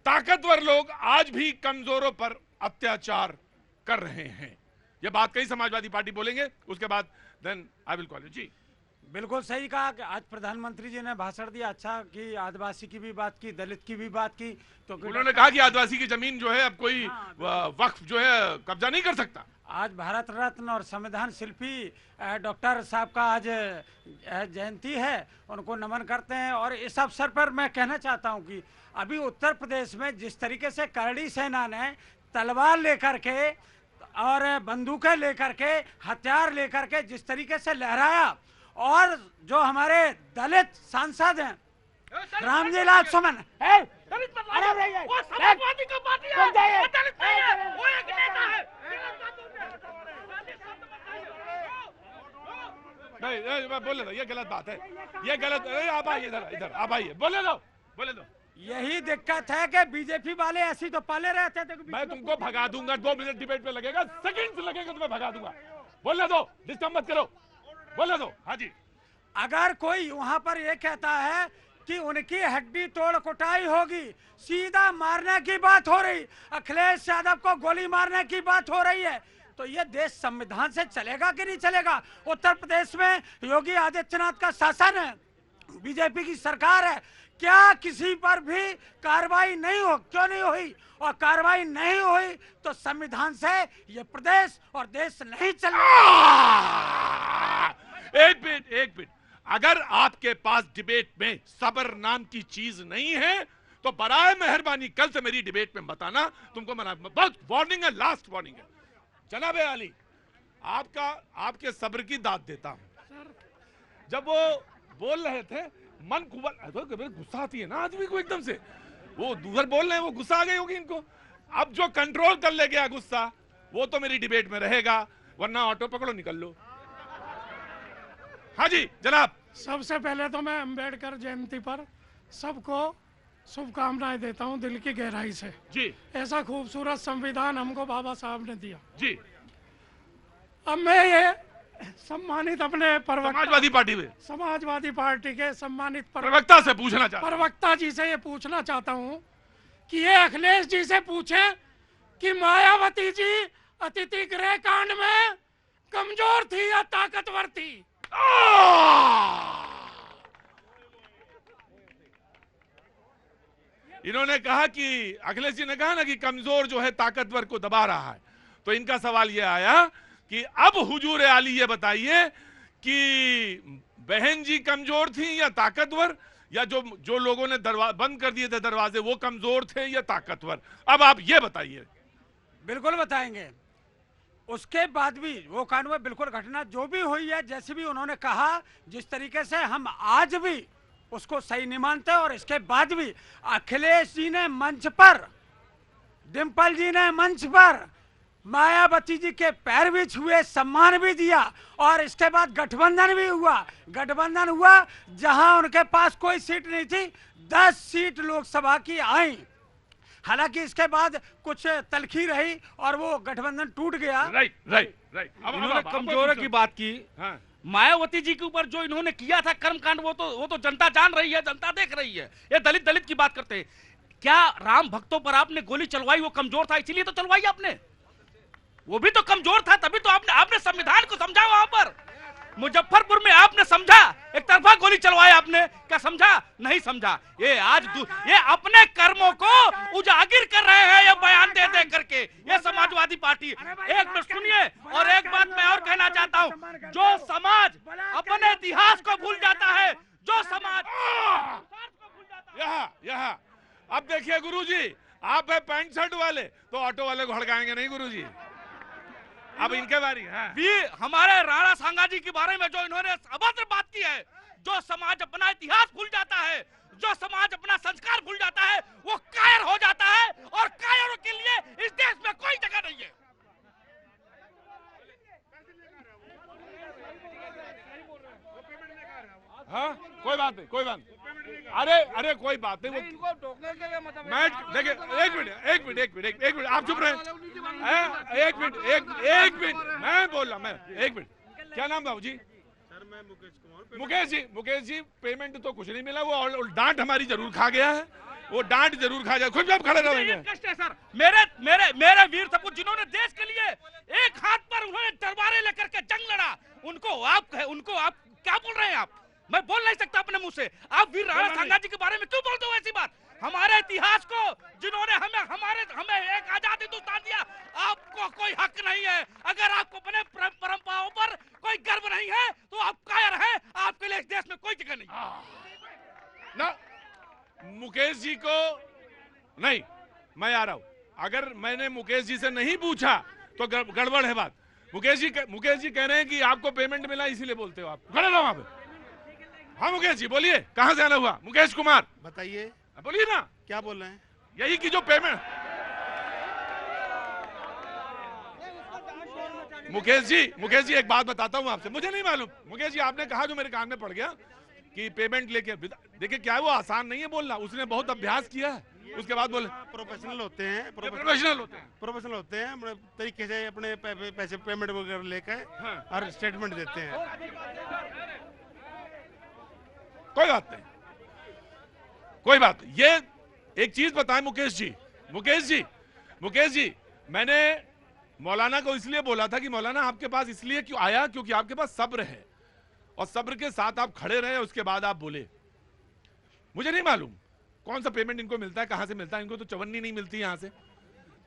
ताकतवर लोग आज भी कमजोरों पर अत्याचार कर रहे हैं। यह बात कई समाजवादी पार्टी बोलेंगे, उसके बाद then I will call you. जी बिल्कुल सही कहा कि आज प्रधानमंत्री जी ने भाषण दिया, अच्छा कि आदिवासी की भी बात की, दलित की भी बात की। तो उन्होंने कहा कि आदिवासी की जमीन जो है अब कोई वक्फ जो है कब्जा नहीं कर सकता। आज भारत रत्न और संविधान शिल्पी डॉक्टर साहब का आज जयंती है, उनको नमन करते हैं। और इस अवसर पर मैं कहना चाहता हूं कि अभी उत्तर प्रदेश में जिस तरीके से करड़ी सेना ने तलवार लेकर के और बंदूकें लेकर के, हथियार लेकर के जिस तरीके से लहराया, और जो हमारे दलित सांसद हैं रामजी लाल सुमन, नहीं बोले दो, ये गलत बात है, ये गलत। आप आइए इधर, इधर आप आइए, बोले दो, बोले दो। यही दिक्कत है कि बीजेपी वाले ऐसी तो पाले रहते थे। मैं तुमको भगा दूंगा, 2 मिनट डिबेट पे लगेगा, सेकंड्स लगेगा, तुम्हें भगा दूंगा। बोलने दो, डिस्टर्ब मत करो, बोलने दो। हाँ जी। अगर कोई वहां पर ये कहता है कि उनकी हड्डी तोड़ कुटाई होगी, सीधा मारने की बात हो रही, अखिलेश यादव को गोली मारने की बात हो रही है, तो ये देश संविधान से चलेगा कि नहीं चलेगा? उत्तर प्रदेश में योगी आदित्यनाथ का शासन है, बीजेपी की सरकार है, क्या किसी पर भी कार्रवाई नहीं हो? क्यों नहीं हुई? और कार्रवाई नहीं हुई तो संविधान से ये प्रदेश और देश नहीं चलेगा। एक मिनट, अगर आपके पास डिबेट में सब्र नाम की चीज नहीं है तो बराए मेहरबानी कल से मेरी डिबेट में बताना, तुमको मना, बहुत वार्निंग है, लास्ट वार्निंग है। जनाब अली, आपके सब्र की दाद देता हूं। जब वो बोल रहे थे मन कुबल, गुस्सा आती है ना आदमी को एकदम से, वो दूसर बोल रहे हैं, वो गुस्सा आ गई होगी इनको। अब जो कंट्रोल कर ले गया गुस्सा, वो तो मेरी डिबेट में रहेगा, वरना ऑटो पकड़ो निकल लो। हाँ जी जनाब। सबसे पहले तो मैं अंबेडकर जयंती पर सबको शुभकामनाएं देता हूं दिल की गहराई से। जी। ऐसा खूबसूरत संविधान हमको बाबा साहब ने दिया। जी। अब मैं ये सम्मानित अपने समाजवादी पार्टी के सम्मानित प्रवक्ता से पूछना चाहता हूं, प्रवक्ता जी से ये पूछना चाहता हूं कि ये अखिलेश जी से पूछें कि मायावती जी अतिथि गृह कांड में कमजोर थी या ताकतवर थी? इन्होंने कहा कि अखिलेश जी ने कहा ना कि कमजोर जो है ताकतवर को दबा रहा है, तो इनका सवाल यह आया कि अब हुजूर आली ये बताइए कि बहन जी कमजोर थी या ताकतवर, या जो लोगों ने बंद कर दिए थे दरवाजे वो कमजोर थे या ताकतवर? अब आप ये बताइए। बिल्कुल बताएंगे। उसके बाद भी वो कांड में बिल्कुल घटना जो भी हुई है, जैसे भी उन्होंने कहा, जिस तरीके से हम आज भी उसको सही नहीं मानते, और इसके बाद भी अखिलेश जी ने मंच पर, डिम्पल जी ने मंच पर मायावती जी के पैर भी छुए, सम्मान भी दिया, और इसके बाद गठबंधन भी हुआ। गठबंधन हुआ जहां उनके पास कोई सीट नहीं थी, 10 सीट लोकसभा की आई। हालांकि इसके बाद कुछ तलखी रही और वो गठबंधन टूट गया। राइट। इन्होंने कमजोरी की बात की। हाँ। मायावती जी के ऊपर जो इन्होंने किया था कर्मकांड, वो तो जनता जान रही है, जनता देख रही है। ये दलित की बात करते हैं। क्या राम भक्तों पर आपने गोली चलवाई वो कमजोर था इसीलिए तो चलवाई आपने? वो भी तो कमजोर था, तभी तो आपने संविधान को समझा। वहां पर मुजफ्फरपुर में आपने समझा, एक तरफा गोली चलवाया आपने, क्या समझा? नहीं समझा। ये आज ये अपने कर्मों को उजागर कर रहे हैं ये बयान दे दे करके, ये समाजवादी पार्टी। एक मिनट सुनिए, और एक बात मैं और कहना चाहता हूं, जो समाज अपने इतिहास को भूल जाता है, जो समाज यहाँ अब देखिए गुरुजी, आप है पैंट शर्ट वाले, तो ऑटो वाले को हड़काएंगे नहीं गुरुजी। अब इनके बारे में भी हमारे राणा सांगा जी के बारे में जो इन्होंने अभद्र बात की है, जो समाज अपना इतिहास भूल जाता है, जो समाज अपना संस्कार भूल जाता है, वो कायर हो जाता है, और कायरों के लिए इस देश में कोई जगह नहीं है। बात नहीं, कोई बात नहीं। अरे कोई बात नहीं, इनको टोकने के लिए मतलब मैं देखिए एक मिनट आप चुप रहे, एक मिनट मैं बोल रहा, मैं एक मिनट। क्या नाम बाबू जी? सर मैं मुकेश जी पेमेंट तो कुछ नहीं मिला, वो डांट हमारी जरूर खा गया है, वो डांट जरूर खा जाए, खुद आप खड़े रहेंगे। कष्ट है सर, मेरे वीर सपूत जिन्होंने देश के लिए एक हाथ पर उन्होंने तलवारें लेकर के जंग लड़ा, उनको आप क्या बोल रहे हैं? आप, मैं बोल नहीं सकता अपने मुंह से। आप वीर राणा सांगा जी के बारे में क्यों बोलते हो ऐसी बात? हमारे इतिहास को जिन्होंने हमें एक आजाद हिंदुस्तान दिया, आपको कोई हक नहीं है। अगर आपको अपने परंपराओं पर कोई गर्व नहीं है तो आप कायर हैं, आपके लिए इस देश में कोई जगह नहीं ना। मुकेश जी को नहीं, मैं आ रहा हूं। अगर मैंने मुकेश जी से नहीं पूछा तो गड़बड़ है बात। मुकेश जी कह रहे हैं कि आपको पेमेंट मिला इसीलिए बोलते हो आप। खड़े रहो वहां पे। हाँ मुकेश जी बोलिए, कहां से आना हुआ? मुकेश कुमार बताइए, बोलिए ना, क्या बोल रहे हैं? यही की जो पेमेंट। मुकेश जी एक बात बताता हूं आपसे, मुझे नहीं मालूम। मुकेश जी आपने कहा जो मेरे कान में पड़ गया कि पेमेंट लेके, देखिए क्या है वो आसान नहीं है बोलना, उसने बहुत अभ्यास किया है, उसके बाद बोले प्रोफेशनल होते हैं, प्रोफेशनल होते हैं तरीके से अपने पैसे पेमेंट वगैरह लेकर और स्टेटमेंट देते हैं। कोई बात नहीं, कोई बात। ये एक चीज बताएं मुकेश जी, मैंने मौलाना को इसलिए बोला था कि मौलाना आपके पास इसलिए क्यों आया क्योंकि आपके पास सब्र है, और सब्र के साथ आप खड़े रहे, उसके बाद आप बोले। मुझे नहीं मालूम कौन सा पेमेंट इनको मिलता है, कहां से मिलता है। इनको तो चवन्नी नहीं मिलती, यहां से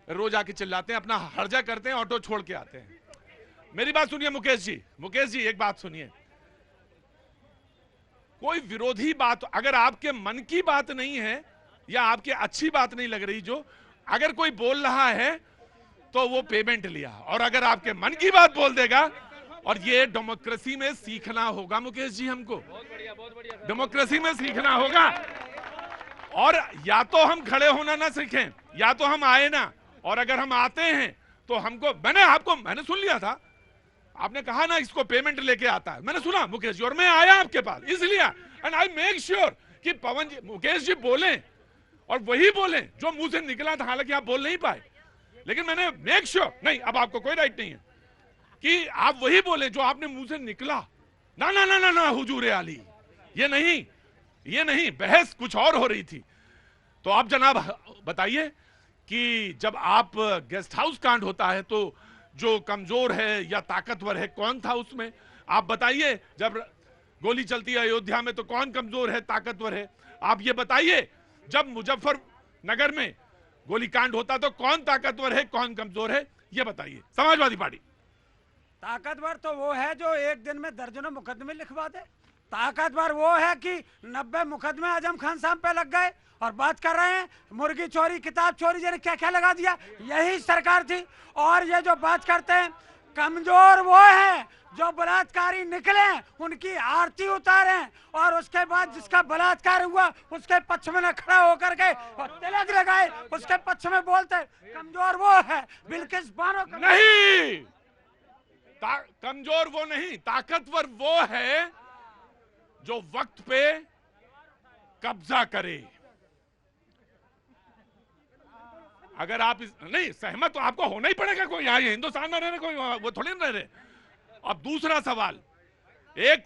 रोज आके चिल्लाते हैं, अपना हर्जा करते हैं, ऑटो छोड़ के आते हैं। मेरी बात सुनिए मुकेश जी एक बात सुनिए। कोई विरोधी बात अगर आपके मन की बात नहीं है या आपकी अच्छी बात नहीं लग रही, जो अगर कोई बोल रहा है तो वो पेमेंट लिया, और अगर आपके मन की बात बोल देगा, और ये डेमोक्रेसी में सीखना होगा मुकेश जी, हमको डेमोक्रेसी में सीखना होगा। और या तो हम खड़े होना ना सीखें, या तो हम आए ना, और अगर हम आते हैं तो हमको, मैंने सुन लिया था, आपने कहा ना इसको पेमेंट लेके आता है, मैंने सुना मुकेश जी, और मैं आया आपके पास इसलिए, एंड आई मेक श्योर कि मुकेश जी बोले, और वही बोले जो मुंह से निकला था, हालांकि आप बोल नहीं पाए, लेकिन मैंने मेक श्योर, नहीं अब आपको कोई राइट नहीं है कि आप वही बोले जो आपने मुंह से निकला। ना ना ना ना ना हुजूर आली, ये नहीं, बहस कुछ और हो रही थी। तो आप जनाब बताइए कि जब आप गेस्ट हाउस कांड होता है तो जो कमजोर है या ताकतवर है कौन था उसमें? आप बताइए। जब गोली चलती है अयोध्या में तो कौन कमजोर है ताकतवर है? आप ये बताइए। जब मुजफ्फरनगर में गोली कांड होता तो कौन ताकतवर है कौन कमजोर है? ये बताइए। समाजवादी पार्टी ताकतवर तो वो है जो एक दिन में दर्जनों मुकदमे लिखवा दे। ताकतवर वो है कि 90 मुकदमे आजम खान साहब पे लग गए और बात कर रहे हैं मुर्गी चोरी, किताब चोरी, यानी क्या क्या लगा दिया। यही सरकार थी। और ये जो बात करते हैं कमजोर वो है जो बलात्कारी निकले, उनकी आरती उतारे और उसके बाद जिसका बलात्कार हुआ उसके पक्ष में न खड़ा होकर के और तिलक लगाए, उसके पक्ष में बोलते। कमजोर वो है बिल्किस बानो नहीं, कमजोर वो नहीं, ताकतवर वो है जो वक्त पे कब्जा करे। अगर आप नहीं सहमत तो आपको होना ही पड़ेगा। कोई यहाँ हिंदुस्तान में रहने कोई वो थोड़ी ना रहे। अब दूसरा सवाल, एक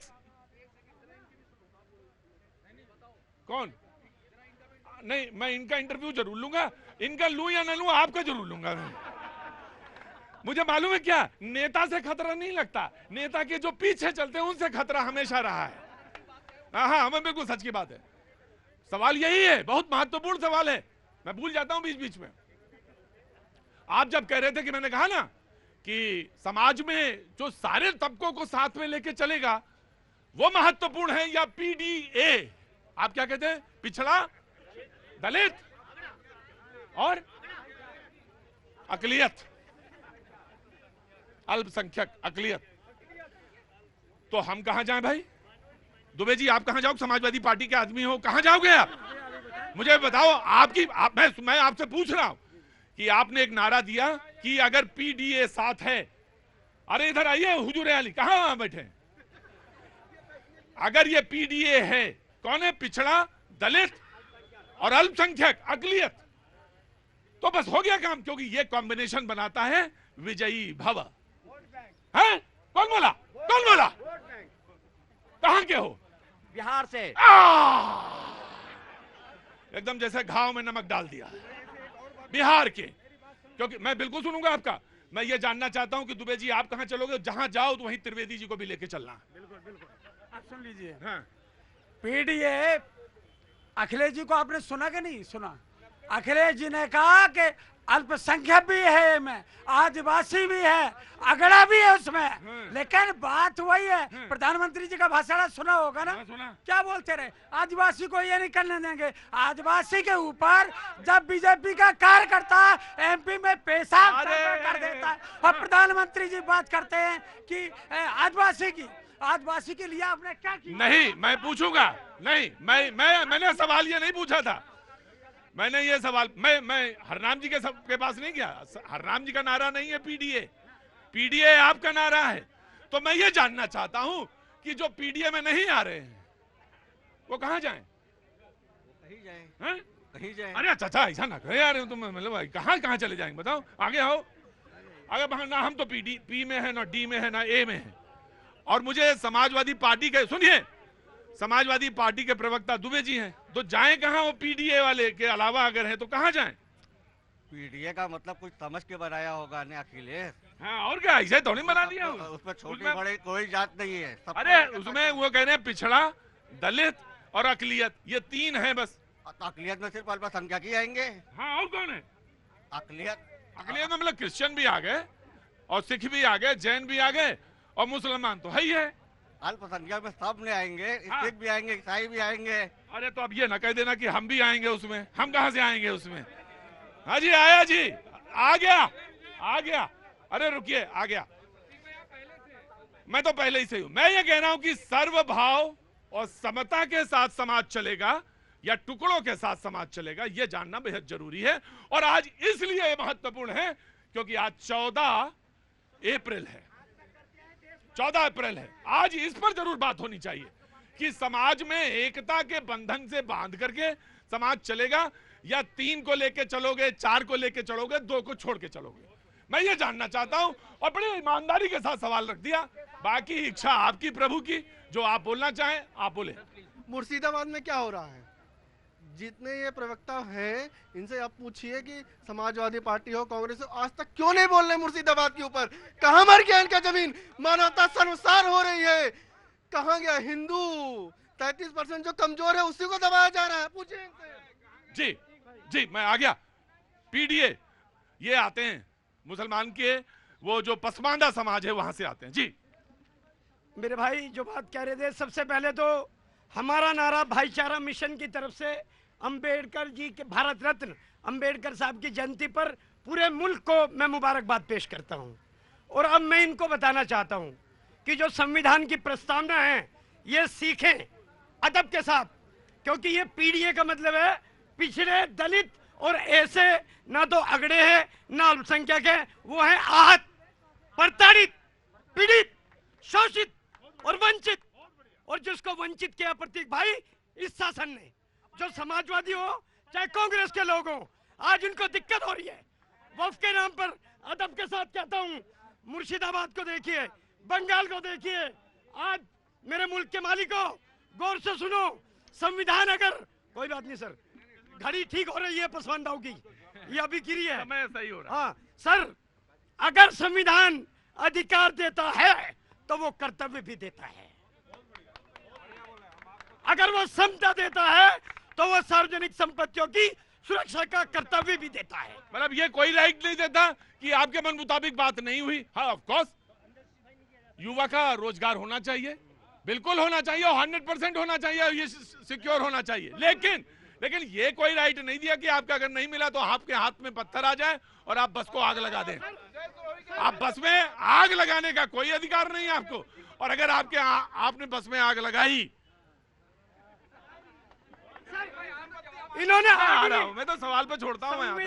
कौन नहीं, मैं इनका इंटरव्यू जरूर लूंगा, इनका लूं या ना लूं आपका जरूर लूंगा। मुझे मालूम है क्या, नेता से खतरा नहीं लगता, नेता के जो पीछे चलते हैं उनसे खतरा हमेशा रहा है। हाँ हमें बिल्कुल सच की बात है। सवाल यही है, बहुत महत्वपूर्ण सवाल है। मैं भूल जाता हूं बीच बीच में। आप जब कह रहे थे कि मैंने कहा ना कि समाज में जो सारे तबकों को साथ में लेके चलेगा वो महत्वपूर्ण है, या पीडीए आप क्या कहते हैं, पिछड़ा, दलित और अकलियत, अल्पसंख्यक अकलियत। तो हम कहां जाएं भाई? दुबे जी आप कहां जाओगे? समाजवादी पार्टी के आदमी हो, कहां जाओगे आप? मुझे बताओ। मैं आपसे पूछ रहा हूं कि आपने एक नारा दिया कि अगर पीडीए साथ है, अरे इधर आइए हुजूर आली, कहां बैठे? अगर ये पीडीए है कौन है? पिछड़ा, दलित और अल्पसंख्यक, अकलियत। तो बस हो गया काम, क्योंकि ये कॉम्बिनेशन बनाता है विजयी भव। है? कौन बोला? कौन बोला? कहां के हो? बिहार से। एकदम जैसे घाव में नमक डाल दिया। बिहार के, क्योंकि मैं बिल्कुल सुनूंगा आपका। मैं ये जानना चाहता हूं कि दुबे जी आप कहां चलोगे? जहां जाओ तो वहीं त्रिवेदी जी को भी लेके चलना। बिल्कुल बिल्कुल। आप सुन लीजिए। हाँ। पीडीए अखिलेश जी को आपने सुना कि नहीं सुना? अखिलेश जी ने कहा कि अल्पसंख्यक भी है में, आदिवासी भी है, अगड़ा भी है उसमें। लेकिन बात वही है, प्रधानमंत्री जी का भाषण सुना होगा ना? क्या बोलते रहे? आदिवासी को ये नहीं करने देंगे। आदिवासी के ऊपर जब बीजेपी का कार्यकर्ता एमपी में पेशाब कर देता है और प्रधानमंत्री जी बात करते हैं कि आदिवासी के लिए आपने क्या किया? नहीं, मैं पूछूंगा। नहीं, मैंने सवाल ये नहीं पूछा था। मैंने ये सवाल मैं हरनाम जी के पास नहीं गया। हरनाम जी का नारा नहीं है पीडीए आपका नारा है। तो मैं ये जानना चाहता हूं कि जो पीडीए में नहीं आ रहे हैं वो कहां जाएं? कहीं जाएं। हैं? कहीं जाएं। अरे चाचा ऐसा ना कहे यार, तुम मतलब कहां चले जाएंगे? बताओ, आगे आओ। अगर ना हम तो पी में है, ना डी में है, ना ए में है। और मुझे समाजवादी पार्टी के, सुनिए, समाजवादी पार्टी के प्रवक्ता दुबे जी हैं, तो जाएं कहां? वो पीडीए वाले के अलावा अगर हैं तो कहां जाएं? पीडीए का मतलब कुछ समझ के बनाया होगा ने अखिलेश। हाँ, और क्या, ऐसे थोड़ी बना दिया? उसमें छोटी बड़ी कोई जात नहीं है। अरे उसमें वो कह रहे हैं पिछड़ा, दलित और अकलियत, ये तीन है बस। अकलियत में सिर्फ अल्पसंख्यक ही आएंगे। हाँ, और कौन है? अकलियत में मतलब क्रिश्चियन भी आ गए और सिख भी आ गए, जैन भी आ गए और मुसलमान तो है ही है। अल्पसंख्यक में सब ने आएंगे। हाँ। सिख भी आएंगे, ईसाई भी आएंगे। अरे तो अब ये ना कह देना कि हम भी आएंगे उसमें। हम कहां से आएंगे उसमें? हाँ जी, आया जी, आ गया। अरे रुकिए, आ गया। मैं तो पहले ही से हूं। मैं ये कह रहा हूं कि सर्वभाव और समता के साथ समाज चलेगा या टुकड़ों के साथ समाज चलेगा, यह जानना बेहद जरूरी है। और आज इसलिए महत्वपूर्ण है क्योंकि आज 14 अप्रैल है। 14 अप्रैल है। आज इस पर जरूर बात होनी चाहिए कि समाज में एकता के बंधन से बांध करके समाज चलेगा या 3 को लेके चलोगे, 4 को लेके चलोगे, 2 को छोड़ के चलोगे। मैं ये जानना चाहता हूं और बड़ी ईमानदारी के साथ सवाल रख दिया। बाकी इच्छा आपकी प्रभु की, जो आप बोलना चाहें आप बोले। मुर्शिदाबाद में क्या हो रहा है? जितने ये प्रवक्ता हैं इनसे आप पूछिए कि समाजवादी पार्टी हो, कांग्रेस हो, आज तक क्यों नहीं बोल रहे मुर्शिदाबाद के ऊपर? कहां मर गया इनका जमीन? मानवता सर्वसार हो रही है। कहां गया हिंदू? 33% जो कमजोर है उसी को दबाया जा रहा है। पूछिए इनसे। जी, मैं आ गया। पीडीए ये आते हैं मुसलमान के, वो जो पसमानदा समाज है वहां से आते हैं। जी मेरे भाई जो बात कह रहे थे, सबसे पहले तो हमारा नारा भाईचारा मिशन की तरफ से अंबेडकर जी के, भारत रत्न अंबेडकर साहब की जयंती पर पूरे मुल्क को मैं मुबारकबाद पेश करता हूं। और अब मैं इनको बताना चाहता हूं कि जो संविधान की प्रस्तावना है ये सीखें अदब के साथ, क्योंकि ये पीडीए का मतलब है पिछड़े, दलित और ऐसे ना तो अगड़े हैं ना अल्पसंख्यक है, वो है आहत, प्रताड़ित, पीड़ित, शोषित और वंचित। और जिसको वंचित किया प्रतीक भाई इस शासन ने, जो समाजवादी हो चाहे कांग्रेस के लोग हो, आज उनको दिक्कत हो रही है। वक्फ के नाम पर अदब के साथ कहता हूं, मुर्शिदाबाद को देखिए, बंगाल को देखिए, आज मेरे मुल्क के मालिकों गौर से सुनो। संविधान अगर, कोई बात नहीं सर, घड़ी ठीक हो रही है पसमानदाओं की, ये अभी गिरी है, समय सही हो रहा है। हाँ सर, अगर संविधान अधिकार देता है तो वो कर्तव्य भी देता है। अगर वो समता देता है तो वो सार्वजनिक संपत्तियों की सुरक्षा का कर्तव्य भी देता है। मतलब ये कोई राइट नहीं देता कि आपके मन मुताबिक बात नहीं हुई। हाँ, ऑफ कोर्स युवा का रोजगार होना चाहिए, बिल्कुल होना चाहिए, और 100% होना चाहिए, ये सिक्योर होना चाहिए। लेकिन ये कोई राइट नहीं दिया कि आपका अगर नहीं मिला तो आपके हाथ में पत्थर आ जाए और आप बस को आग लगा दें। आप बस में आग लगाने का कोई अधिकार नहीं है आपको। और अगर आपने बस में आग लगाई, इन्होंने मैं तो सवाल पे छोड़ता हूँ।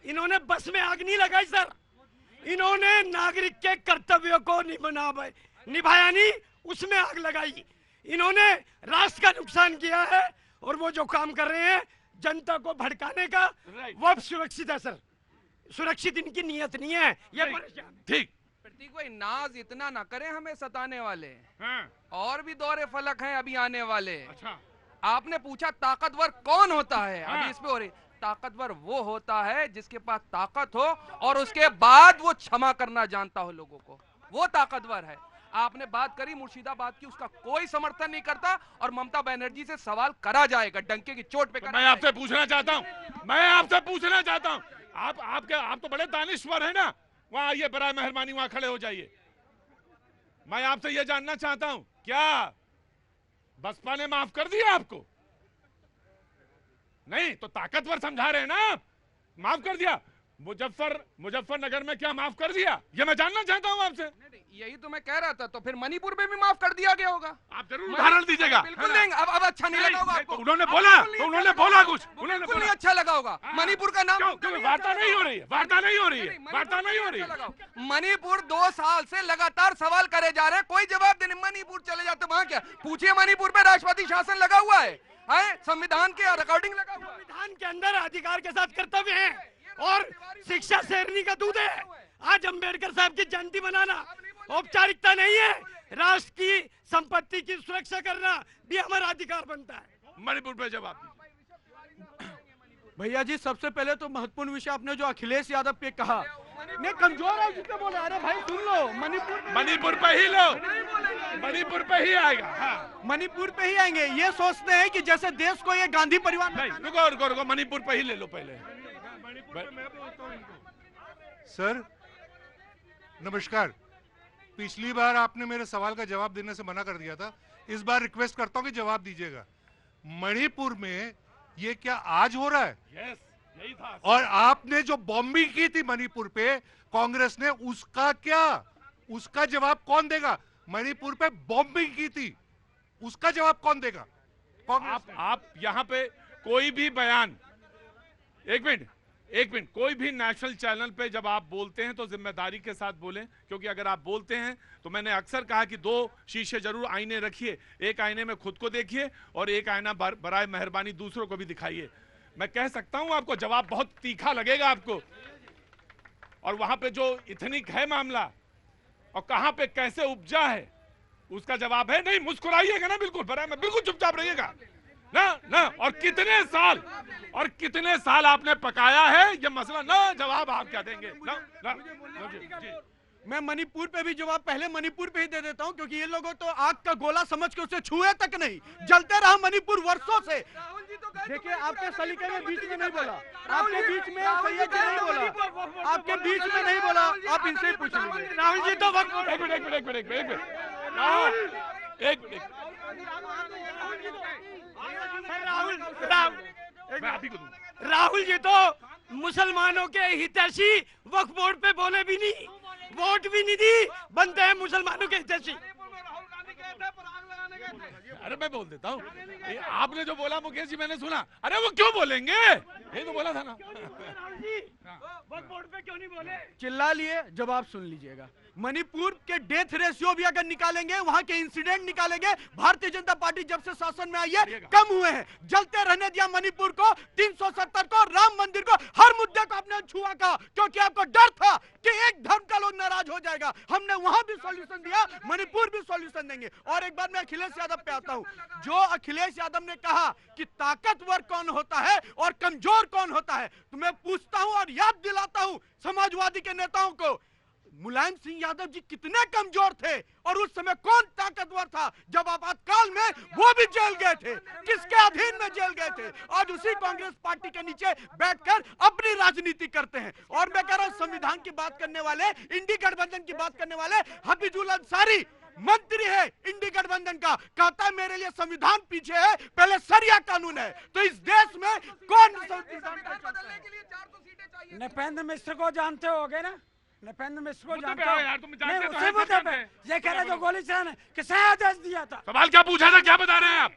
इन्होंने बस में आग नहीं लगाई सर, इन्होंने नागरिक के कर्तव्यों को निभाया नहीं, उसमें आग लगाई। इन्होंने राष्ट्र का नुकसान किया है और वो जो काम कर रहे हैं जनता को भड़काने का, वो अब सुरक्षित है सर। सुरक्षित इनकी नियत नहीं है, ये परेशान। ठीक, प्रतीक भाई नाज इतना ना करें हमें सताने वाले। और भी दौरे फलक हैं अभी आने वाले। अच्छा, आपने पूछा ताकतवर कौन होता है, हाँ। अभी इस पे हो रही। ताकतवर वो होता है जिसके पास ताकत हो और उसके बाद वो क्षमा करना जानता हो लोगों को, वो ताकतवर है। आपने बात करी मुर्शिदाबाद की, उसका कोई समर्थन नहीं करता और ममता बनर्जी से सवाल करा जाएगा, डंके की चोट पे। मैं आपसे पूछना चाहता हूं, आप तो बड़े दानिश्वर हैं ना, वहां आइए बराए मेहरबानी, वहां खड़े हो जाइए। मैं आपसे यह जानना चाहता हूं, क्या बसपा ने माफ कर दिया आपको? नहीं तो ताकतवर समझा रहे हैं ना आप, माफ कर दिया। मुजफ्फरनगर में क्या माफ कर दिया, ये मैं जानना चाहता हूं आपसे। यही तो मैं कह रहा था, तो फिर मणिपुर में भी माफ कर दिया गया होगा। आप जरूर उदाहरण दीजिएगा। बिल्कुल देंगे। अब अच्छा नहीं लगा होगा आपको? उन्होंने बोला कुछ, बिल्कुल नहीं अच्छा लगा होगा। मणिपुर का नाम वार्ता नहीं हो रही है। मणिपुर 2 साल से लगातार सवाल करे जा रहे हैं, कोई जवाब देने। मणिपुर चले जाते वहां क्या पूछिए, मणिपुर में राष्ट्रपति शासन लगा हुआ है, संविधान के रिकॉर्डिंग लगा हुआ है। संविधान के अंदर अधिकार के साथ कर्तव्य है और शिक्षा शेरनी का दूध है। आज अंबेडकर साहब की जयंती मनाना औपचारिकता नहीं है, राष्ट्र की संपत्ति की सुरक्षा करना भी हमारा अधिकार बनता है। मणिपुर पे जवाब भैया जी, सबसे पहले तो महत्वपूर्ण विषय आपने जो अखिलेश यादव पे कहा, नहीं कमजोर है जिसने बोला, अरे भाई सुन लो, मणिपुर पे ही लो, मणिपुर पे ही आएगा। हाँ। मणिपुर पे ही आएंगे। ये सोचते हैं कि जैसे देश को ये गांधी परिवार। रुको, मणिपुर पे ही ले लो पहले। सर नमस्कार, पिछली बार आपने मेरे सवाल का जवाब देने से मना कर दिया था, इस बार रिक्वेस्ट करता हूं कि जवाब दीजिएगा। मणिपुर में ये क्या आज हो रहा है? यस, यही था। और आपने जो बॉम्बिंग की थी मणिपुर पे कांग्रेस ने, उसका क्या, उसका जवाब कौन देगा? मणिपुर पे बॉम्बिंग की थी, उसका जवाब कौन देगा? आप यहाँ पे कोई भी बयान, एक मिनट, कोई भी नेशनल चैनल पे जब आप बोलते हैं तो जिम्मेदारी के साथ बोलें, क्योंकि अगर आप बोलते हैं तो मैंने अक्सर कहा कि 2 शीशे जरूर आईने रखिए, एक आईने में खुद को देखिए और एक आईना बराए मेहरबानी दूसरों को भी दिखाइए। मैं कह सकता हूं आपको जवाब बहुत तीखा लगेगा आपको, और वहां पे जो इथनिक है मामला और कहां पे कैसे उपजा है उसका जवाब है। नहीं मुस्कुराइएगा ना, बिल्कुल बराए में बिल्कुल चुपचाप रहिएगा ना। और कितने साल आपने पकाया है ये मसला ना, जवाब आप क्या देंगे ना। मैं मणिपुर पे भी जवाब पहले मणिपुर पे ही दे देता हूं, क्योंकि ये लोगों तो आग का गोला समझ के उसे छुए तक नहीं, जलते रहा मणिपुर वर्षों से। देखिए आपके सलीके में बीच में नहीं बोला, आपके बीच में सैयद जी नहीं बोला, आपके बीच में नहीं बोला, आप इनसे ही पूछ लीजिए। राहुल जी तो राहुल जी तो मुसलमानों के हितैषी वक्फ बोर्ड पे बोले भी नहीं, वोट भी नहीं दी, बनते हैं मुसलमानों के हितैषी। अरे मैं बोल देता हूँ, आपने जो बोला मुकेश जी मैंने सुना। अरे वो क्यों बोलेंगे, यही तो बोला था ना। वक्फ बोर्ड पे क्यों नहीं बोले? चिल्ला लिए, जवाब सुन लीजिएगा। मणिपुर के डेथ रेशियो भी अगर निकालेंगे, वहां के इंसिडेंट निकालेंगे, भारतीय जनता पार्टी जब से शासन में आई है कम हुए हैं। जलते रहने दिया मणिपुर को, 370 को, राम मंदिर को, हर मुद्दे को आपने छुआ का, क्योंकि आपको डर था कि एक धर्म का लोग नाराज हो जाएगा। हमने वहां भी सॉल्यूशन दिया, मणिपुर भी सॉल्यूशन देंगे। और एक बार मैं अखिलेश यादव पे आता हूं, जो अखिलेश यादव ने कहा कि ताकतवर कौन होता है और कमजोर कौन होता है, तो मैं पूछता हूं और याद दिलाता हूं समाजवादी के नेताओं को, मुलायम सिंह यादव जी कितने कमजोर थे और उस समय कौन ताकतवर था जब आपातकाल में वो भी जेल गए थे, किसके अधीन में जेल गए थे। आज उसी कांग्रेस पार्टी के नीचे बैठकर अपनी राजनीति करते हैं। और मैं कह रहा हूं संविधान की बात करने वाले, इंडी गठबंधन की बात करने वाले, हफीजुल अंसारी मंत्री है इंडी गठबंधन का, कहता है मेरे लिए संविधान पीछे है, पहले सरिया कानून है। तो इस देश में कौन संविधान नपेंद्र मिश्र को जानते होगे ना, नृपेंद्र मिश्र को मुद्दे पे जानता आओ हूं। यार, तुम जानते नहीं, तो उसी हैं, मुद्दे सब पे जानते ये कह रहे जो गोली चलाने किसने आदेश दिया था? सवाल क्या पूछा था, क्या बता रहे हैं आप?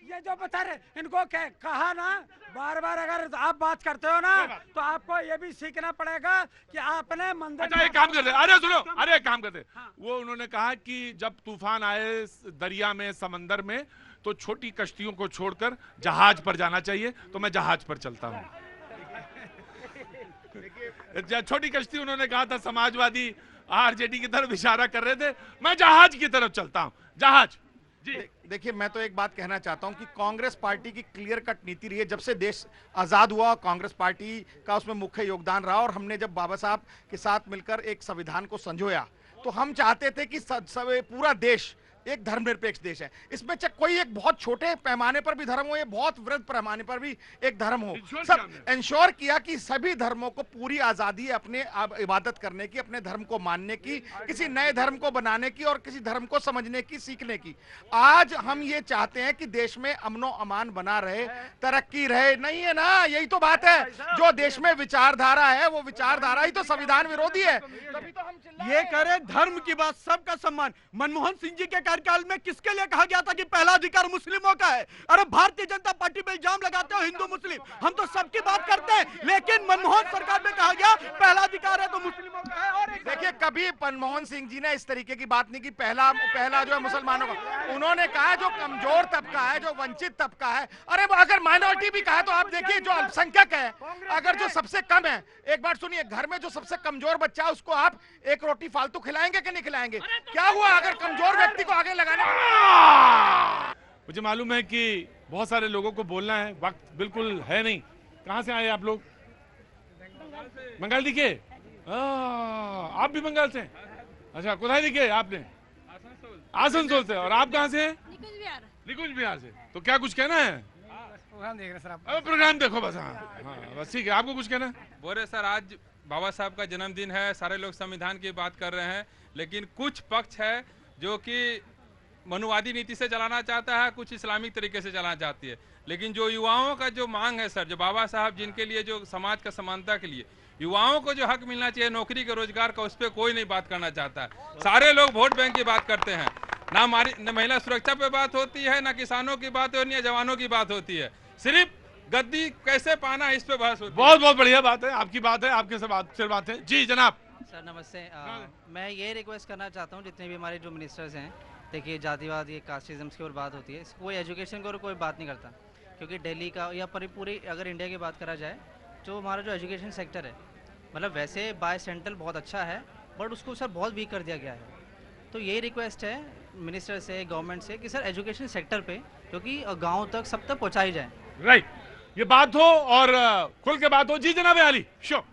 ये जो बता रहे इनको कहा ना, बार बार अगर आप बात करते हो ना तो आपको ये भी सीखना पड़ेगा कि आपने मंदिर। अच्छा एक काम करते, अरे सुनो, अरे एक काम करते, वो उन्होंने कहा कि जब तूफान आए दरिया में, समंदर में, तो छोटी कश्तियों को छोड़कर जहाज पर जाना चाहिए, तो मैं जहाज पर चलता हूँ। छोटी कश्ती उन्होंने कहा था, समाजवादी आरजेडी की तरफ इशारा कर रहे थे, मैं जहाज की तरफ चलता हूँ, जहाज। देखिए मैं तो एक बात कहना चाहता हूं कि कांग्रेस पार्टी की क्लियर कट नीति रही है। जब से देश आजाद हुआ कांग्रेस पार्टी का उसमें मुख्य योगदान रहा, और हमने जब बाबा साहब के साथ मिलकर एक संविधान को संजोया तो हम चाहते थे कि पूरा देश एक धर्मनिरपेक्ष देश है। इसमें चाहे कोई एक बहुत छोटे पैमाने पर भी धर्म हो, या बहुत वृहद पैमाने पर भी एक धर्म हो, सब इंश्योर किया कि सभी धर्मों को पूरी आजादी है अपने इबादत करने की, अपने धर्म को मानने की, किसी नए धर्म को बनाने की और किसी धर्म को समझने की, सीखने की। आज हम ये चाहते हैं कि देश में अमनो अमान बना रहे, तरक्की रहे, नहीं है ना? यही तो बात है। जो देश में विचारधारा है वो विचारधारा ही तो संविधान विरोधी है। तभी तो हम ये करे धर्म की बात, सबका सम्मान। मनमोहन सिंह जी के कार्यकाल में किसके लिए कहा गया था कि पहला अधिकार मुस्लिमों का है? अरे भारतीय जनता पार्टी पे इल्जाम लगाते हो हिंदू मुस्लिम, हम तो सबकी बात करते हैं, लेकिन मनमोहन सरकार में कहा गया पहला अधिकार है तो मुस्लिमों का है। और देखिए कभी मनमोहन सिंह जी ने इस तरीके की बात नहीं की पहला जो है मुसलमानों का। उन्होंने कहा जो कमजोर तबका है, जो वंचित तबका है। अरे अगर माइनॉरिटी भी कहा तो आप देखिए जो अल्पसंख्यक है, अगर जो सबसे कम है, एक बार सुनिए, घर में जो सबसे कमजोर बच्चा है उसको आप एक रोटी फालतू खिलाएंगे कि नहीं खिलाएंगे? क्या हुआ अगर कमजोर व्यक्ति को आगे लगाने? मुझे मालूम है कि बहुत सारे लोगों को बोलना है, वक्त बिल्कुल है नहीं। कहां से आए आप लोग? बंगाल दिखे? आप भी बंगाल से? अच्छा, कुदाई दिखे आपने? आसनसोल से। और आप कहां से हैं? निकुंज बिहार से। तो क्या कुछ कहना है? प्रोग्राम देख रहे सर आप? प्रोग्राम देखो बस। हाँ बस ठीक है। आपको कुछ कहना है? बोल रहे सर, आज बाबा साहब का जन्मदिन है, सारे लोग संविधान की बात कर रहे हैं, लेकिन कुछ पक्ष है जो कि मनुवादी नीति से चलाना चाहता है, कुछ इस्लामिक तरीके से चलाना चाहती है। लेकिन जो युवाओं का जो मांग है सर, जो बाबा साहब जिनके लिए जो समाज का समानता के लिए युवाओं को जो हक मिलना चाहिए नौकरी के, रोजगार का, उस पर कोई नहीं बात करना चाहता है। सारे लोग वोट बैंक की बात करते हैं, ना महिला सुरक्षा पे बात होती है, ना किसानों की बात होती है, जवानों की बात होती है। सिर्फ गद्दी कैसे पाना है इस पे बहस होती है। बहुत बहुत बढ़िया बात है, आपकी बात है, आपके से बात है। जी जनाब। सर नमस्ते। मैं ये रिक्वेस्ट करना चाहता हूँ, जितने भी हमारे जो मिनिस्टर्स हैं, देखिए जातिवाद, ये कास्टिज्म की और बात होती है, कोई एजुकेशन को कोई बात नहीं करता, क्योंकि दिल्ली का या पूरी अगर इंडिया की बात करा जाए तो हमारा जो एजुकेशन सेक्टर है, मतलब वैसे बाय सेंट्रल बहुत अच्छा है, बट उसको सर बहुत वीक कर दिया गया है। तो यही रिक्वेस्ट है मिनिस्टर से, गवर्नमेंट से, कि सर एजुकेशन सेक्टर पे क्योंकि गाँव तक सब तक पहुँचाई जाए। राइट, ये बात हो और खुल के बात हो। जी जनाब अली। श्योर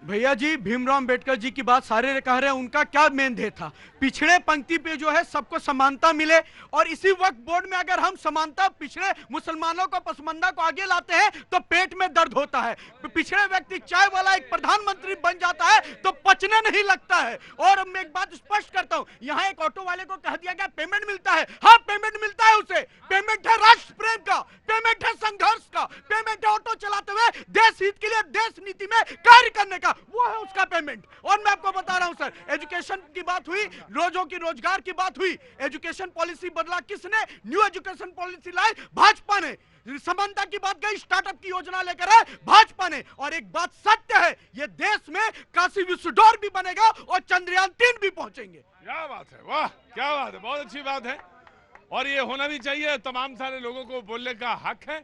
भैया जी, भीमराव अंबेडकर जी की बात सारे कह रहे हैं, उनका क्या मेन ध्येय था? पिछड़े पंक्ति पे जो है सबको समानता मिले, और इसी वक्त बोर्ड में अगर हम समानता पिछड़े मुसलमानों को, पसमानदा को आगे लाते हैं तो पेट में दर्द होता है। पिछड़े व्यक्ति चाय वाला एक प्रधानमंत्री बन जाता है तो पचने नहीं लगता है। और मैं एक बात स्पष्ट करता हूं, यहाँ एक ऑटो वाले को कह दिया गया पेमेंट मिलता है। हाँ पेमेंट मिलता है, उसे पेमेंट है राष्ट्र प्रेम का, पेमेंट है संघर्ष का, पेमेंट है ऑटो चलाते हुए देश हित के लिए, देश नीति में कार्य करने का, वो है उसका पेमेंट। और मैं आपको बता रहा हूं सर, एजुकेशन की बात हुई, रोजों की रोजगार की बात हुई, एजुकेशन पॉलिसी बदला किसने? न्यू एजुकेशन पॉलिसी लाई भाजपा ने। समानता की बात गई, स्टार्टअप की योजना लेकर आए भाजपा ने। और एक बात सत्य है, ये देश में काशी विश्वडोर भी बनेगा और चंद्रयान 3 भी पहुंचेंगे। क्या बात है, वाह क्या बात है, बहुत अच्छी बात है। और ये होना भी चाहिए, तमाम सारे लोगों को बोलने का हक है।